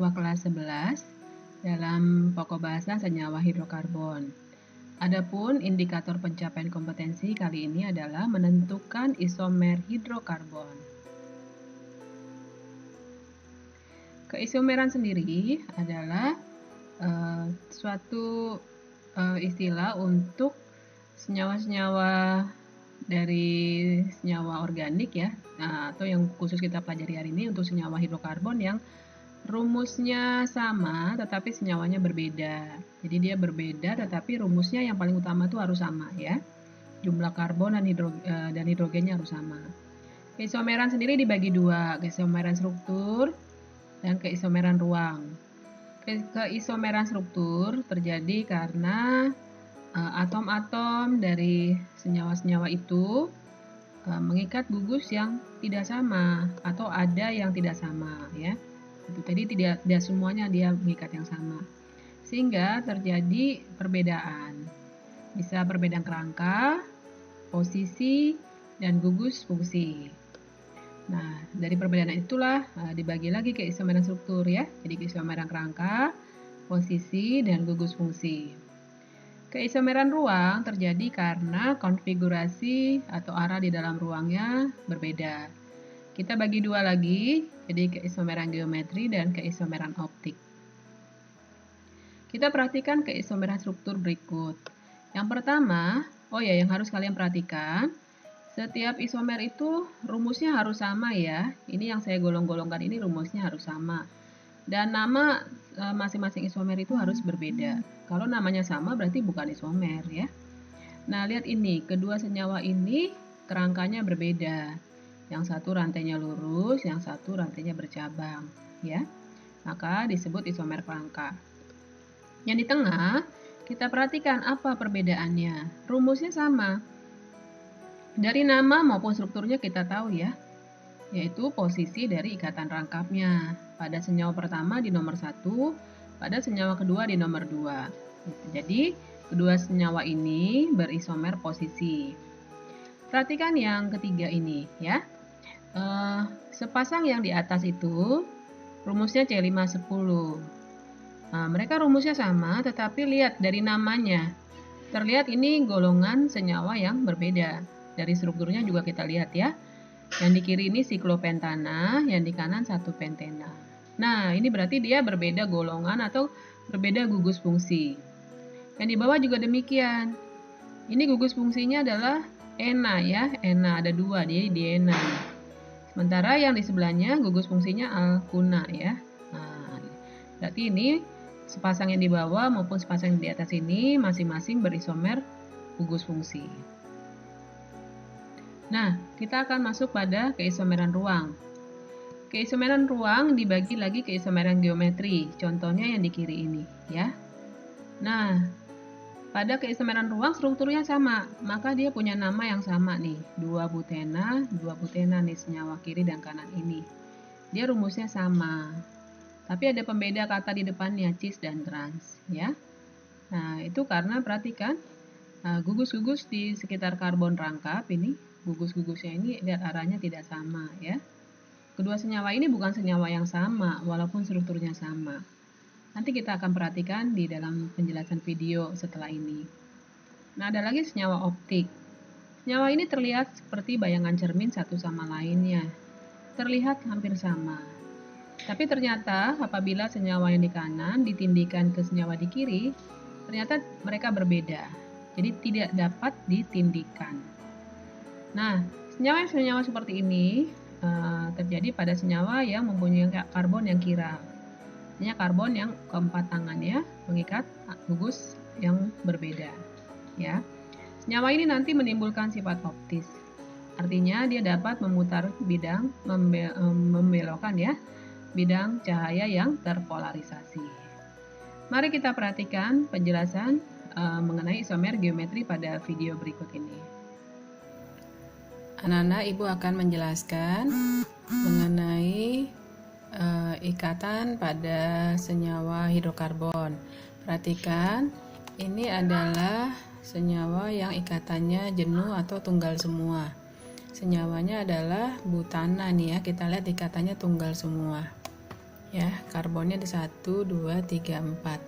senyawa kelas 11 dalam pokok bahasa senyawa hidrokarbon. Adapun indikator pencapaian kompetensi kali ini adalah menentukan isomer hidrokarbon. Keisomeran sendiri adalah suatu istilah untuk senyawa-senyawa dari senyawa organik ya, atau yang khusus kita pelajari hari ini untuk senyawa hidrokarbon yang rumusnya sama tetapi senyawanya berbeda. Jadi dia berbeda tetapi rumusnya yang paling utama itu harus sama ya. Jumlah karbon dan hidrogennya harus sama. Keisomeran sendiri dibagi dua, keisomeran struktur dan keisomeran ruang. Keisomeran struktur terjadi karena atom-atom dari senyawa-senyawa itu mengikat gugus yang tidak sama atau ada yang tidak sama ya. Jadi tidak semuanya dia mengikat yang sama, sehingga terjadi perbedaan. Bisa perbedaan kerangka, posisi, dan gugus fungsi. Nah, dari perbedaan itulah dibagi lagi keisomeran struktur ya. Jadi keisomeran kerangka, posisi, dan gugus fungsi. Keisomeran ruang terjadi karena konfigurasi atau arah di dalam ruangnya berbeda. Kita bagi dua lagi, jadi keisomeran geometri dan keisomeran optik. Kita perhatikan keisomeran struktur berikut. Yang pertama, yang harus kalian perhatikan, setiap isomer itu rumusnya harus sama ya. Ini yang saya golong-golongkan ini rumusnya harus sama. Dan nama masing-masing isomer itu harus berbeda. Kalau namanya sama berarti bukan isomer ya. Nah, lihat ini, kedua senyawa ini kerangkanya berbeda. Yang satu rantainya lurus, yang satu rantainya bercabang, ya. Maka disebut isomer kerangka. Yang di tengah, kita perhatikan apa perbedaannya. Rumusnya sama. Dari nama maupun strukturnya kita tahu ya, yaitu posisi dari ikatan rangkapnya. Pada senyawa pertama di nomor 1, pada senyawa kedua di nomor 2. Jadi, kedua senyawa ini berisomer posisi. Perhatikan yang ketiga ini ya. Sepasang yang di atas itu rumusnya C510. Mereka rumusnya sama, tetapi lihat dari namanya. Terlihat ini golongan senyawa yang berbeda. Dari strukturnya juga kita lihat ya. Yang di kiri ini siklopentana, yang di kanan 1 pentena. Nah, ini berarti dia berbeda golongan atau berbeda gugus fungsi. Yang di bawah juga demikian. Ini gugus fungsinya adalah ena ya, ena ada 2 di ena. Sementara yang di sebelahnya gugus fungsinya alkuna ya. Nah, berarti ini sepasang yang di bawah maupun sepasang yang di atas ini masing-masing berisomer gugus fungsi. Nah, kita akan masuk pada keisomeran ruang. Keisomeran ruang dibagi lagi keisomeran geometri. Contohnya yang di kiri ini ya. Nah, pada keisomeran ruang strukturnya sama, maka dia punya nama yang sama nih, 2 butena nih senyawa kiri dan kanan ini. Dia rumusnya sama. Tapi ada pembeda kata di depannya, cis dan trans ya. Nah, itu karena perhatikan gugus-gugus di sekitar karbon rangkap ini, gugus-gugusnya ini lihat arahnya tidak sama ya. Kedua senyawa ini bukan senyawa yang sama walaupun strukturnya sama. Nanti kita akan perhatikan di dalam penjelasan video setelah ini. Nah, ada lagi senyawa optik. Senyawa ini terlihat seperti bayangan cermin satu sama lainnya. Terlihat hampir sama. Tapi ternyata apabila senyawa yang di kanan ditindikan ke senyawa di kiri, ternyata mereka berbeda. Jadi tidak dapat ditindikan. Nah, senyawa seperti ini terjadi pada senyawa yang mempunyai karbon yang kiral. Artinya karbon yang keempat tangan ya, mengikat gugus yang berbeda ya. Senyawa ini nanti menimbulkan sifat optis. Artinya dia dapat memutar bidang membelokkan ya bidang cahaya yang terpolarisasi. Mari kita perhatikan penjelasan mengenai isomer geometri pada video berikut ini. Anak-anak, Ibu akan menjelaskan mengenai ikatan pada senyawa hidrokarbon. Perhatikan, ini adalah senyawa yang ikatannya jenuh atau tunggal semua. Senyawanya adalah butana nih ya, kita lihat ikatannya tunggal semua. Ya, karbonnya ada 1, 2, 3, 4.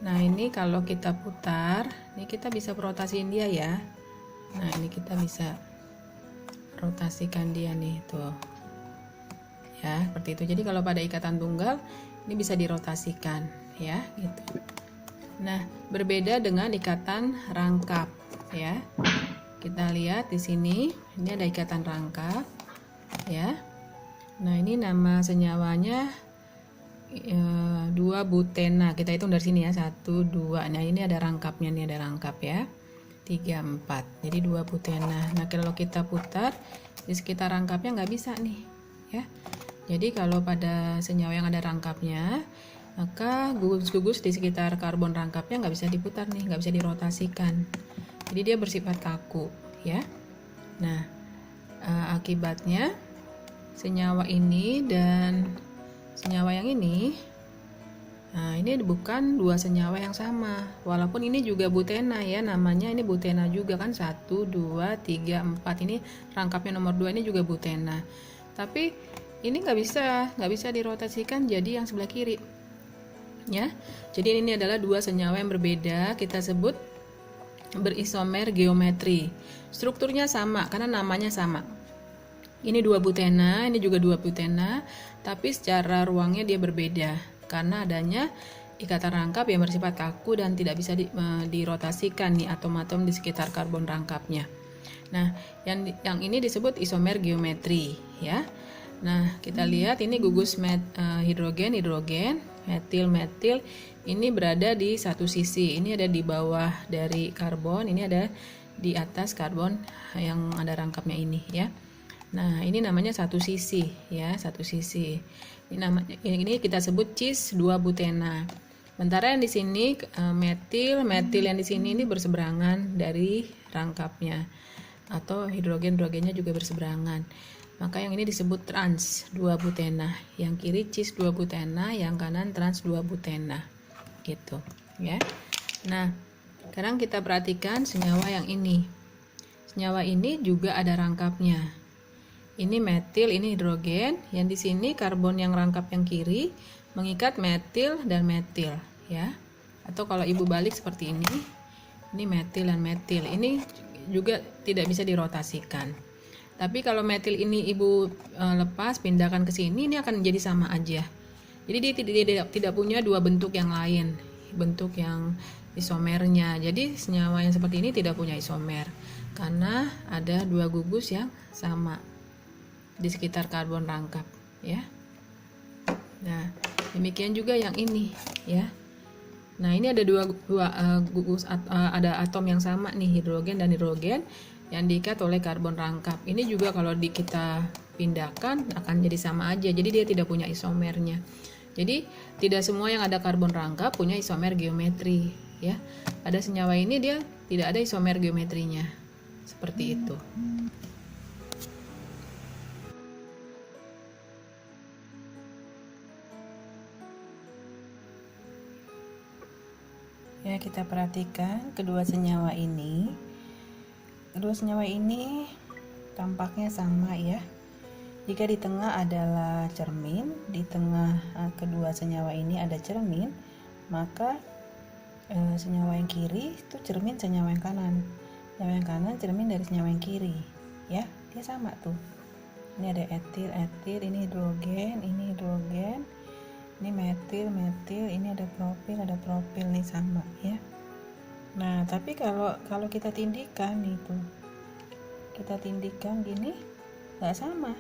Nah, ini kalau kita putar, ini kita bisa rotasiin dia ya. Nah, ini kita bisa rotasikan dia nih, tuh. Ya, seperti itu. Jadi kalau pada ikatan tunggal, ini bisa dirotasikan, ya, gitu. Nah, berbeda dengan ikatan rangkap, ya. Kita lihat di sini, ini ada ikatan rangkap, ya. Nah, ini nama senyawanya 2 butena. Kita hitung dari sini ya, 1, 2. Nah, ini ada rangkapnya nih, ada rangkap ya. 3, 4. Jadi 2 butena. Nah, kalau kita putar di sekitar rangkapnya nggak bisa nih, ya. Jadi kalau pada senyawa yang ada rangkapnya, maka gugus-gugus di sekitar karbon rangkapnya nggak bisa diputar nih, nggak bisa dirotasikan. Jadi dia bersifat kaku, ya. Nah, akibatnya senyawa ini dan senyawa yang ini, nah ini bukan dua senyawa yang sama, walaupun ini juga butena ya, namanya ini butena juga kan, 1, 2, 3, 4. Ini rangkapnya nomor 2 ini juga butena, tapi ini nggak bisa dirotasikan jadi yang sebelah kiri ya. Jadi ini adalah dua senyawa yang berbeda, kita sebut berisomer geometri. Strukturnya sama karena namanya sama. Ini 2 butena, ini juga 2 butena, tapi secara ruangnya dia berbeda karena adanya ikatan rangkap yang bersifat kaku dan tidak bisa dirotasikan nih atom-atom di sekitar karbon rangkapnya. Nah, yang ini disebut isomer geometri ya. Nah, kita lihat ini gugus hidrogen, metil, ini berada di satu sisi. Ini ada di bawah dari karbon, ini ada di atas karbon yang ada rangkapnya ini ya. Nah, ini namanya satu sisi ya, satu sisi. Ini kita sebut cis 2 butena. Sementara yang di sini metil yang di sini ini berseberangan dari rangkapnya, atau hidrogennya juga berseberangan. Maka yang ini disebut trans 2 butena. Yang kiri cis 2 butena, yang kanan trans 2 butena. Gitu, ya. Nah, sekarang kita perhatikan senyawa yang ini. Senyawa ini juga ada rangkapnya. Ini metil, ini hidrogen. Yang di sini karbon yang rangkap yang kiri mengikat metil dan metil, ya. Atau kalau ibu balik seperti ini metil dan metil. Ini juga tidak bisa dirotasikan. Tapi kalau metil ini ibu lepas, pindahkan ke sini, ini akan menjadi sama aja. Jadi dia tidak punya dua bentuk yang lain, bentuk yang isomernya. Jadi senyawa yang seperti ini tidak punya isomer karena ada dua gugus yang sama di sekitar karbon rangkap, ya. Nah, demikian juga yang ini, ya. Nah, ini ada dua gugus, ada atom yang sama nih, hidrogen dan hidrogen yang diikat oleh karbon rangkap. Ini juga kalau kita pindahkan akan jadi sama aja. Jadi dia tidak punya isomernya. Jadi tidak semua yang ada karbon rangkap punya isomer geometri, ya. Ada senyawa ini dia tidak ada isomer geometrinya. Seperti itu. Ya, kita perhatikan kedua senyawa ini. Kedua senyawa ini tampaknya sama ya. Jika di tengah adalah cermin, di tengah kedua senyawa ini ada cermin, maka senyawa yang kiri itu cermin senyawa yang kanan. Senyawa yang kanan cermin dari senyawa yang kiri. Ya, dia sama tuh. Ini ada etil, ini hidrogen, ini metil, ini ada propil nih sama ya. Nah, tapi kalau kita tindikan itu, kita tindikan gini, nggak sama,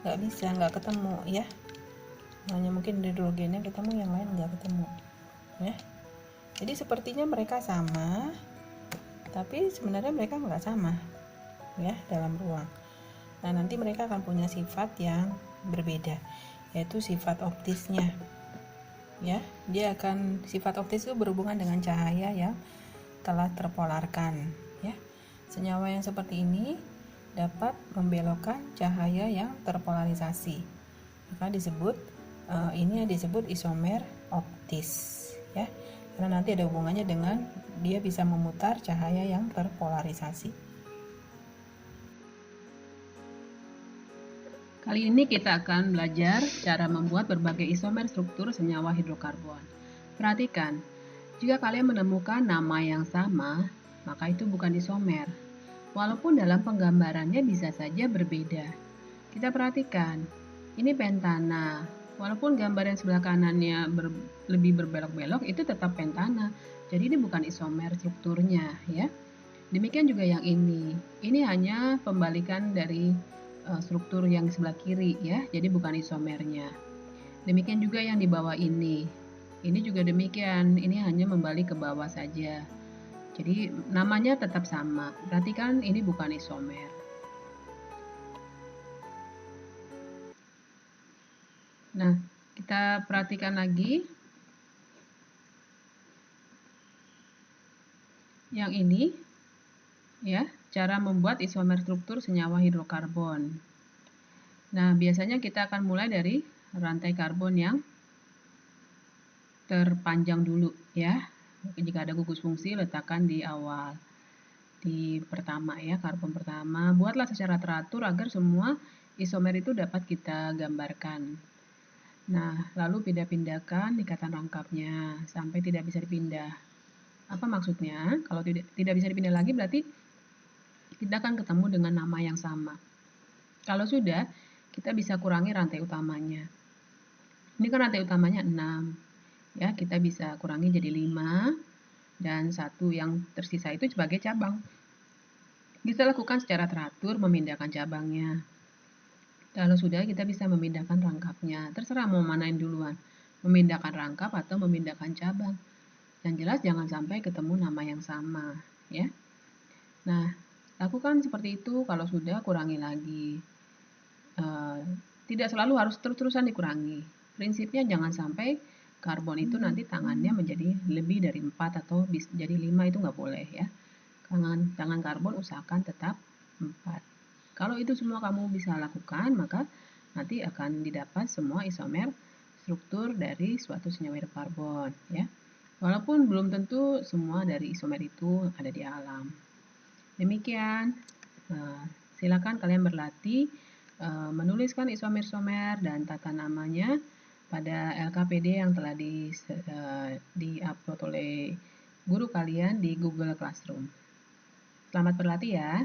nggak ketemu ya. Hanya mungkin hidrogennya ketemu, yang lain nggak ketemu ya. Jadi sepertinya mereka sama, tapi sebenarnya mereka nggak sama ya dalam ruang. Nah, nanti mereka akan punya sifat yang berbeda, yaitu sifat optisnya ya. Dia akan, sifat optis itu berhubungan dengan cahaya yang telah terpolarkan ya. Senyawa yang seperti ini dapat membelokkan cahaya yang terpolarisasi, maka ini disebut isomer optis ya, karena nanti ada hubungannya dengan dia bisa memutar cahaya yang terpolarisasi. Kali ini kita akan belajar cara membuat berbagai isomer struktur senyawa hidrokarbon. Perhatikan, jika kalian menemukan nama yang sama, maka itu bukan isomer. Walaupun dalam penggambarannya bisa saja berbeda. Kita perhatikan, ini pentana. Walaupun gambar yang sebelah kanannya lebih berbelok-belok, itu tetap pentana. Jadi ini bukan isomer strukturnya, ya. Demikian juga yang ini. Ini hanya pembalikan dari struktur yang sebelah kiri, ya. Jadi bukan isomernya. Demikian juga yang di bawah ini. Ini juga demikian. Ini hanya membalik ke bawah saja. Jadi namanya tetap sama. Perhatikan ini bukan isomer. Nah, kita perhatikan lagi. Yang ini, ya, cara membuat isomer struktur senyawa hidrokarbon. Nah, biasanya kita akan mulai dari rantai karbon yang terpanjang dulu, ya. Jika ada gugus fungsi, letakkan di awal. Di pertama, ya, karbon pertama. Buatlah secara teratur agar semua isomer itu dapat kita gambarkan. Nah, lalu pindah-pindahkan ikatan rangkapnya sampai tidak bisa dipindah. Apa maksudnya? Kalau tidak bisa dipindah lagi berarti kita akan ketemu dengan nama yang sama. Kalau sudah, kita bisa kurangi rantai utamanya. Ini kan rantai utamanya 6. Ya, kita bisa kurangi jadi 5 dan 1 yang tersisa itu sebagai cabang. Bisa lakukan secara teratur memindahkan cabangnya. Kalau sudah, kita bisa memindahkan rangkapnya. Terserah mau manain duluan, memindahkan rangkap atau memindahkan cabang. Yang jelas jangan sampai ketemu nama yang sama, ya. Nah, lakukan seperti itu. Kalau sudah, kurangi lagi. Tidak selalu harus terus-terusan dikurangi. Prinsipnya jangan sampai karbon itu nanti tangannya menjadi lebih dari 4 atau jadi 5, itu nggak boleh, ya. Tangan karbon usahakan tetap 4. Kalau itu semua kamu bisa lakukan, maka nanti akan didapat semua isomer struktur dari suatu senyawa hidrokarbon, ya. Walaupun belum tentu semua dari isomer itu ada di alam. Demikian, silakan kalian berlatih menuliskan isomer-isomer dan tata namanya pada LKPD yang telah di-upload oleh guru kalian di Google Classroom. Selamat berlatih ya.